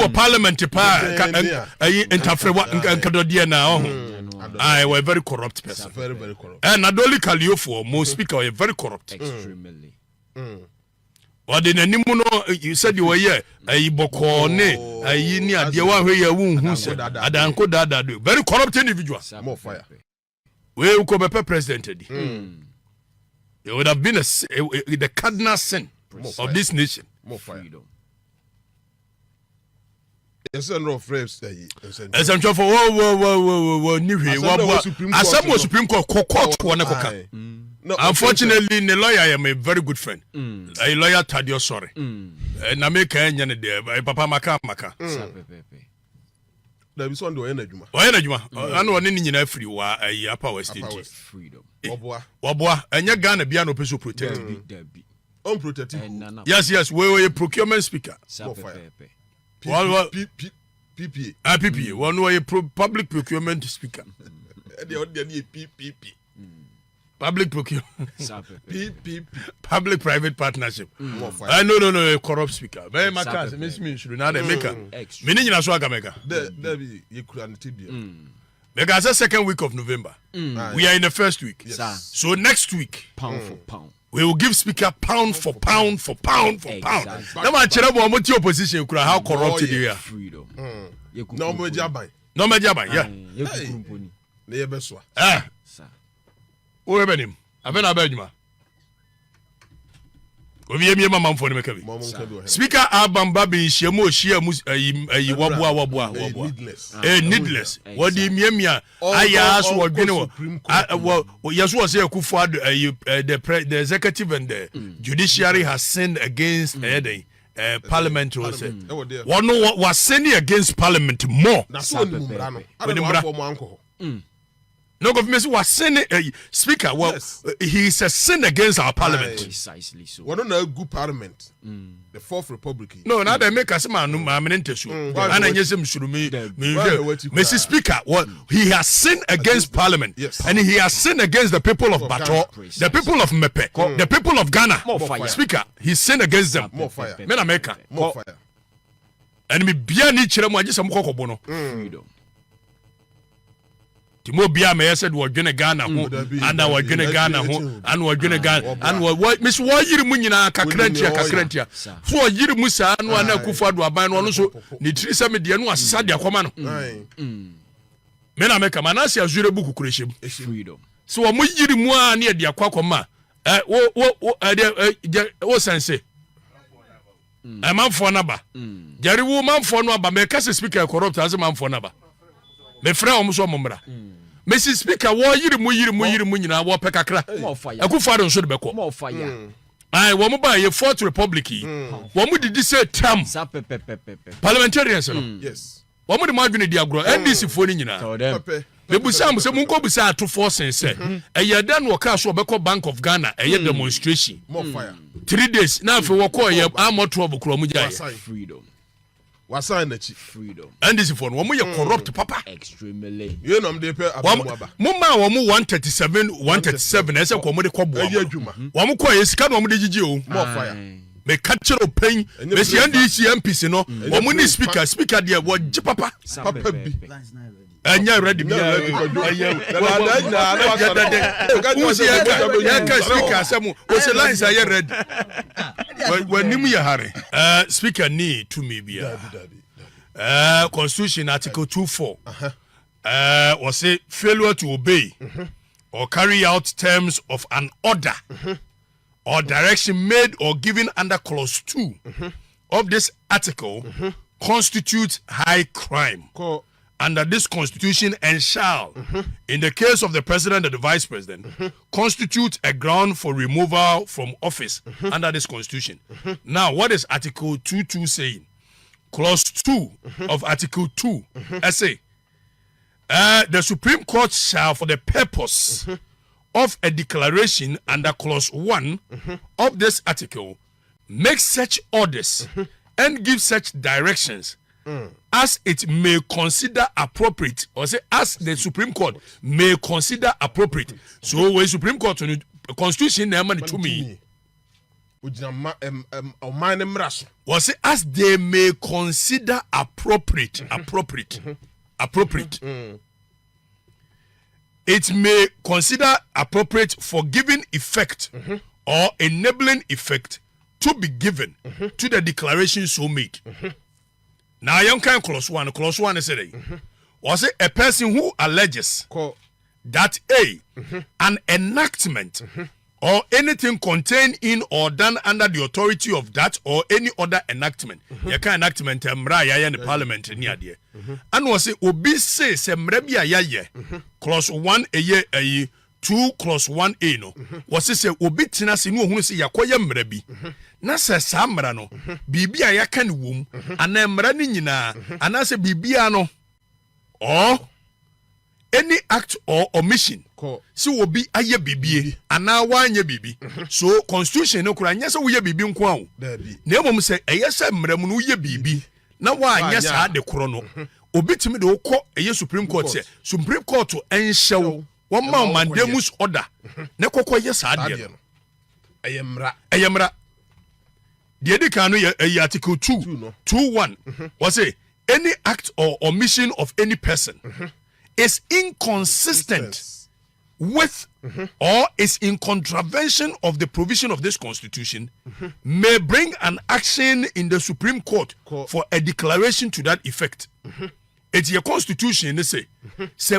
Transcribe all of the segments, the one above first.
for parliament interfere I were a very corrupt person. Very corrupt. And Adoli Kaliofo, most speaker, were very corrupt. Extremely. Or the Nimuno, you said you were here, a Bokone, a Yinia, the one where you won't say, Adanko Dada, very corrupt individual. More fire. We will come a president. It would have been the cardinal sin of this nation. More fire. Yes, no frames. As I'm sure for Assam was Supreme Court unfortunately, the lawyer I am a very good friend. A lawyer Tadio sorry. And I make a Papa Maka. There is one do energy. I know an Indian free wa a Upper West Freedom. Wabwa, and your gun a piano person protect. Unprotected. Yes, we were a procurement speaker. PPA. One way public procurement speaker. Public procurement. Public private partnership. No, a corrupt speaker. Very much. Miss me should not make a meaning in a swagger maker. Because the second week of November. We are in the first week. So next week, pound for pound. We will give speaker pound for pound for pound for pound. No man chere bo mo ti opposition kura how corrupted you are. Freedom. No me jaban. No me jaban, yeah. Na ye beso. O e benim. Abena abadwuma. Obi mi mama mfo ne meka bi. Speaker Abamba be nhyiamu ohia mu wabua. Needless. What the miamia aya so odwene wo yeso wo say Akufo the executive and the judiciary has sinned against parliament was one was sinning against parliament more. No government was sinning. Speaker, well, yes. He is a sin against our parliament. Precisely so. We don't know a good parliament. The Fourth Republic. No, now they make us man. And I just should me. Mr. Speaker, well, he has sinned against parliament. Yes. And he has sinned against the people of Bato, the people of Mepe, the people of Ghana. More fire. Speaker, he sinned against them. More fire. Men America. More fire. And me biani chiremo just some kokobono. Freedom. Timo bia me said we dwene Ghana ho and we dwene Ghana ho and we dwene Ghana and we miss wo yiri mu nyina kakrantia so wo yiri mu sa no na Akufo Addo aban no so ne tiri se me de no asesa de akoma no me na make manase azure buku kureshem Freedom. so wo yiri mu a ne de akoma wo sense manfo na ba jari wo manfo no aba me kase speaker corrupt as manfo na ba me fra omo so momra Mrs. Speaker, wo yiri mu nyina wo pekakra. Akufo Addo nso de beko. More fire. Ai wo mo ba ye Fourth Republic. Wo mo didi say term. Parliamentarians no. Yes. Wo mo de madwene di agro. NDC fo ni nyina. Me busam se mun ko busa to force say. Eye dan wo ka so beko Bank of Ghana eye demonstration. More fire. 3 days na fe wo ko ye amoto obukro mu jaye. Freedom. Wasan na chi. Freedom. NDC fo no wo ye corrupt papa. Extremely. You know dey pay abamaba. Mumma wo mu 137 ese ko mo de ko bo. Wo mu ko ye sika no mo de gigi o. More fire. Me catcher o pain. Me si NDC MPC no. Wo mu ni speaker there wo gi papa. Papa bi. Anya ready bi. Speaker samu o se lines are ready. When nimu ya hare. Speaker ni to me bia. Constitution article 24. Was say failure to obey or carry out terms of an order or direction made or given under clause 2 of this article constitutes high crime under this constitution and shall, in the case of the president and the vice president, constitute a ground for removal from office under this constitution. Now, what is Article 2.2 saying? Clause 2 of Article 2, say, the Supreme Court shall, for the purpose of a declaration under Clause 1 of this article, make such orders and give such directions as it may consider appropriate, or say as the Supreme Court may consider appropriate. So when Supreme Court on the Constitution, to me, Was it as they may consider appropriate. It may consider appropriate for giving effect or enabling effect to be given to the declaration so made. Now, young kind clause one is was it a person who alleges that an enactment or anything contained in or done under the authority of that or any other enactment. You can enactment in the parliament near there. And was it obi say clause 1 a 2 clause 1a no. Was it say obi tina se no hu say yakoye mra bi. Na se sa mra no bibia ya kan wom ana mra ni nyina ana se bibia no or any act or omission si will be aye bibi ana wanye bibi so constitution no kura nya se wo ye bibi nko awo na emom se eye se mramu no ye bibi na wa anya sa de koro no obitimi de wokọ eye supreme court se supreme court enhyew wo ma mandamus order na kokọ ye sa de no eye mra de de kan no ye article 2:1 was say any act or omission of any person is inconsistent with or is in contravention of the provision of this constitution may bring an action in the Supreme Court for a declaration to that effect. It's your constitution say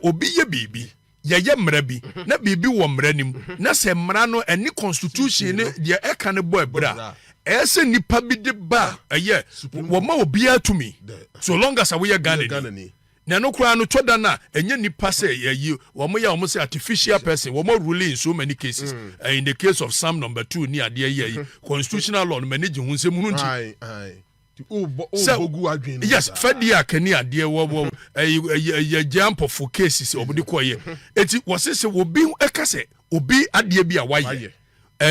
obi ye bibi ye mra bi na bibi wo mra nim na se mra no any constitution de e kan bo ebra ese nipa bi de ba eye wo ma obi atumi so long as we are Ghana na no kura no toda na enye nipa say ye wo say artificial person wo ruling in so many cases in the case of Psalm number 2 ni ade ye constitutional law no manage hu nsem nu nti yes fadia kani ade wo ye jump for cases obodi ko ye eti wo se obi ekase obi ade bi a waye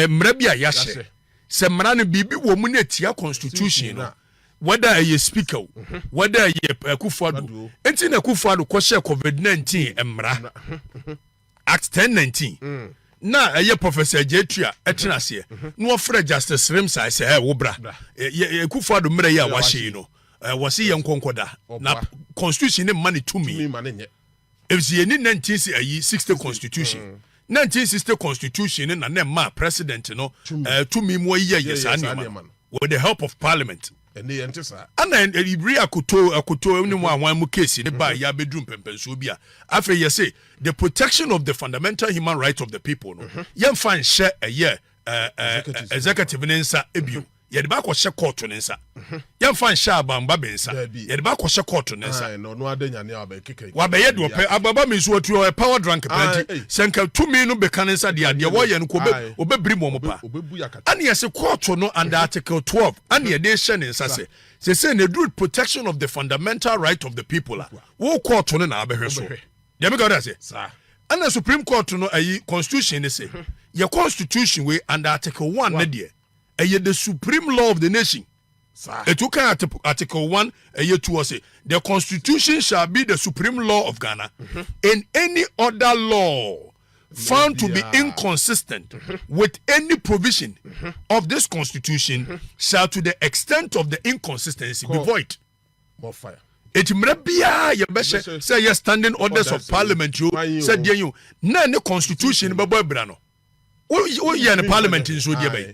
mra bi a ya hye se mra no bibi wo mu na tia constitution no whether a speaker whether a Akufo-Addo enti na Akufo-Addo ko share COVID-19 emra act 1019 na a professor Jetua etena se no offer justice Remsa say hey wo bra Akufo-Addo mra ya wa hye no wasi ye nkonkoda na constitution ne money to me if ye ni 1960 constitution 1960 constitution na ma president no to me mo ye yesani with the help of parliament. And the antisa. And then Ibri Akuto any one case in the by ya bedroom pempensubia. After you say the protection of the fundamental human rights of the people. No, you find share a year executive nensa ebu. Yet back was share court on insa. You find share bamba bensa. Yet back was share court on insa. No other than Yabe. Wabe do Ababa means what you are power drunk plenty. Senka 2 million becanesa the idea why and Kobe Obebrimopa. And yes, a court no under Article 12. And ye they shen in Sase. They say they do protection of the fundamental right of the people. Wo court on an abeheso. Yemi got that say. And the Supreme Court no a constitution say. Your constitution way under Article 1 media. The supreme law of the nation. It took Article 1 a year 2 say the constitution shall be the supreme law of Ghana and any other law found to be inconsistent with any provision of this constitution shall to the extent of the inconsistency be void. More fire. It mrebia ye be say ye standing orders of parliament you said you na any constitution be boy bra no o ye in parliament in so dia be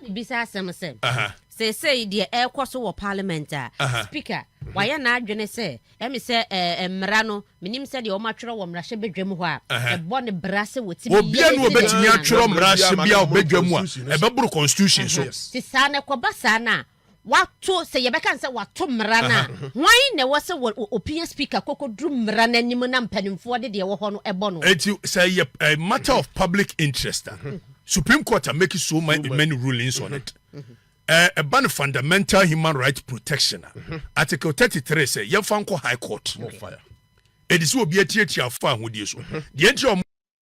me bisa asem say the air course of parliament speaker why na adwene say me say mra no minim say the o matwero wo mra hye bedwam ho a e bo ne brase woti obi anu obetimi atwero mra hye bia obedwam a e beburu constitution so ti sa na koba sa na wato say ye beka say wato mra na why na wo say opinion speaker kokodru mra na nim na mpanimfo de wo ho no e bo no eti say a matter of public interest. Supreme Court are making so many rulings on it. A ban fundamental human rights protection. Article 33 say you found High Court. More fire. It is will be a theatre of fun with you. The entry of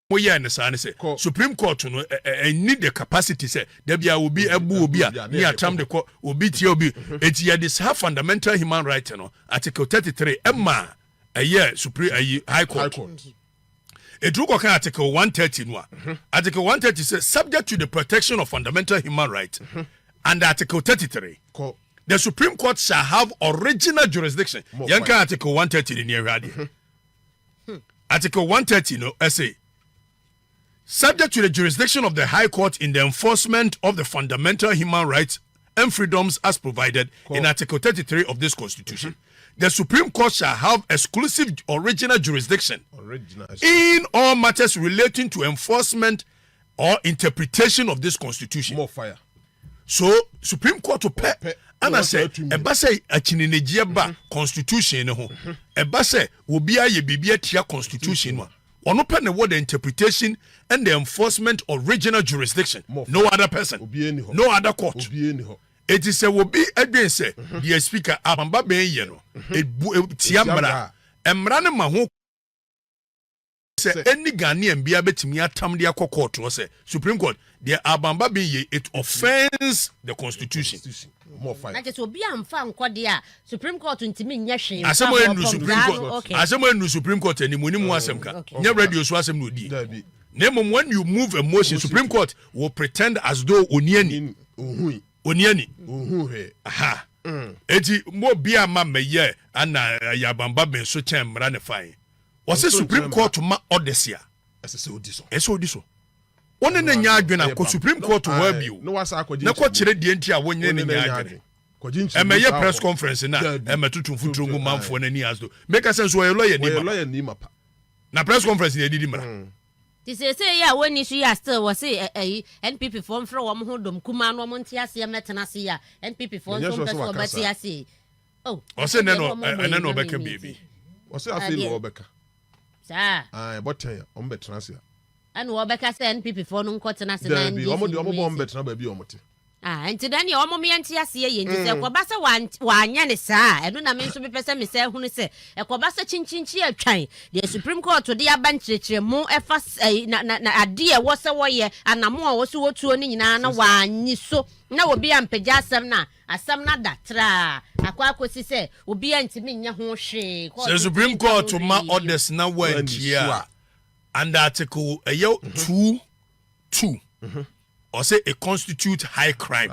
Moya and the San say Supreme Court need the capacity say there will be a boobia near time the court will be TOB. It's here this half fundamental human rights. Article 33 Emma a year Supreme High Court. It look okay Article 130 no. Article 130 says subject to the protection of fundamental human rights. And Article 33. The Supreme Court shall have original jurisdiction. Yanka Article 130 in here. Article 130 no essay. Subject to the jurisdiction of the High Court in the enforcement of the fundamental human rights and freedoms as provided in Article 33 of this Constitution. The Supreme Court shall have exclusive original jurisdiction in all matters relating to enforcement or interpretation of this Constitution. More fire. So, Supreme Court to pay. And I say, eba say achinenejia ba Constitution ho. Eba say obi aye bibia tia Constitution no. Ono pe ne word interpretation and the enforcement of original jurisdiction. No other person. No other court. It is a wobi edwen say the speaker abamba ben ye no. Tiamra. Emra ne ma ho say any Ghanaian bia betimi atam de court no say Supreme Court the abamba ben ye it offends the Constitution. More fire. That is obi amfa nkode a Supreme Court ntimi nya hwe. Asemo enu Supreme Court. Asemo enu Supreme Court ani monimu asem ka. Nya radio so asem no di. Name when you move a motion Supreme Court will pretend as though oniani. Oniani. Aha. Eti mo bia ma meye ana yabamba ben so chen mra ne fine. Was the Supreme Court ma odesia? Ese odiso. Ese odiso. One ne nya adwena ko Supreme Court wa bio. No wasa akwaji. Na ko kire die ntia wonye ne nya adwena. Emeye press conference na emetutu futuro ngu manfo na ni asdo. Make sense we lawyer ni ma. Na press conference ne didi mra. Ti say ya woni su ya still was say NPP form from wo ho dom kuma no mo ntia se metena se ya NPP form so person obati ase. Oh. O say ne no beka baby. O say afi no obeka. Sa. Boten o mbetena se. Anu obeka say NPP form no nkotena se na ndi. O mo bo mbetena ba bi o mote. Enti dan ye omo me ntia se ye nti se koba se wanya ne saa eno na me nso be pese me se hunu se koba se chinchinchi atwan the Supreme Court de aba nkyerkyere mu efa na ade e wo se wo ye anamo a wo se wotuo ni nyina na wanyi so na obi ampagya asam na datra akwakosi se obi antimi nya ho hwe the Supreme Court ma orders na wantia and article 2 or say a constitute high crime.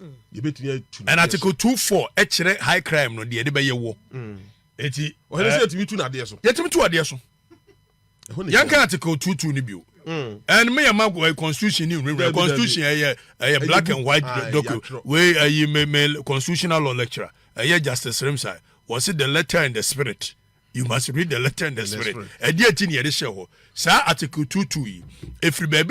And article 2.4 echere high crime no de be ye wo. Eti o hele say timi tu na de so. Yetimi tu ade so. Yanka article 2.2 ni bio. And me am constitution ni constitution a black and white document where you may constitutional law lecturer. Justice Remsai was it the letter and the spirit. You must read the letter and the spirit. E dey tin ye de she ho. Sa article 2.2 if